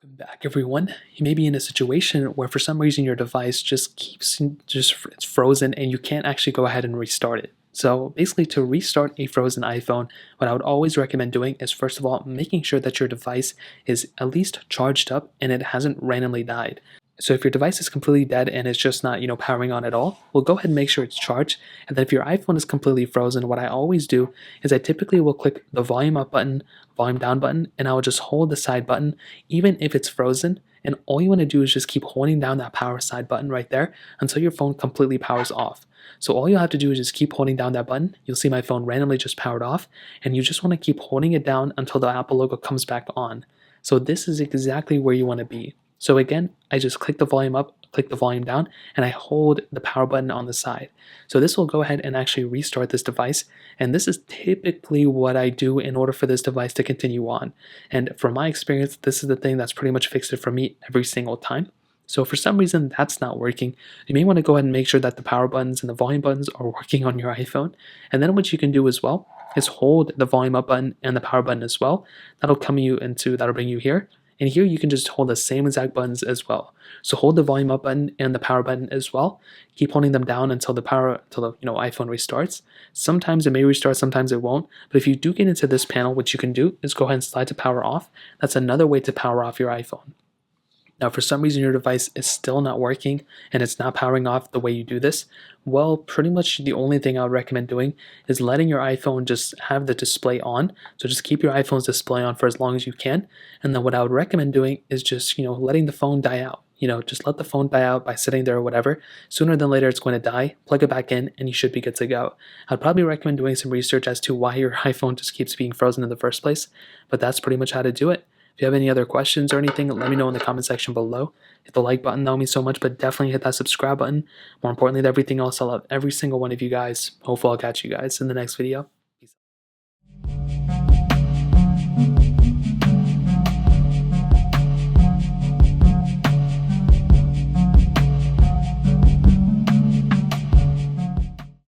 Welcome back, everyone. You may be in a situation where for some reason your device just keeps it's frozen and you can't actually go ahead and restart it. So basically, to restart a frozen iPhone, what I would always recommend doing is first of all making sure that your device is at least charged up and it hasn't randomly died. So if your device is completely dead and it's just not, powering on at all, well, go ahead and make sure it's charged. And then if your iPhone is completely frozen, what I always do is I typically will click the volume up button, volume down button, and I will just hold the side button, even if it's frozen. And all you want to do is just keep holding down that power side button right there until your phone completely powers off. So all you have to do is just keep holding down that button. You'll see my phone randomly just powered off, and you just want to keep holding it down until the Apple logo comes back on. So this is exactly where you want to be. So again, I just click the volume up, click the volume down, and I hold the power button on the side. So this will go ahead and actually restart this device. And this is typically what I do in order for this device to continue on. And from my experience, this is the thing that's pretty much fixed it for me every single time. So if for some reason that's not working, you may want to go ahead and make sure that the power buttons and the volume buttons are working on your iPhone. And then what you can do as well is hold the volume up button and the power button as well. That'll bring you here. And here you can just hold the same exact buttons as well. So hold the volume up button and the power button as well. Keep holding them down until the iPhone restarts. Sometimes it may restart, sometimes it won't. But if you do get into this panel, what you can do is go ahead and slide to power off. That's another way to power off your iPhone. Now, for some reason your device is still not working and it's not powering off the way you do this, well, pretty much the only thing I would recommend doing is letting your iPhone just have the display on. So just keep your iPhone's display on for as long as you can. And then what I would recommend doing is just, letting the phone die out. Just let the phone die out by sitting there or whatever. Sooner than later, it's going to die. Plug it back in and you should be good to go. I'd probably recommend doing some research as to why your iPhone just keeps being frozen in the first place. But that's pretty much how to do it. If you have any other questions or anything, let me know in the comment section below. Hit the like button, that would mean so much, but definitely hit that subscribe button. More importantly than everything else, I love every single one of you guys. Hopefully I'll catch you guys in the next video.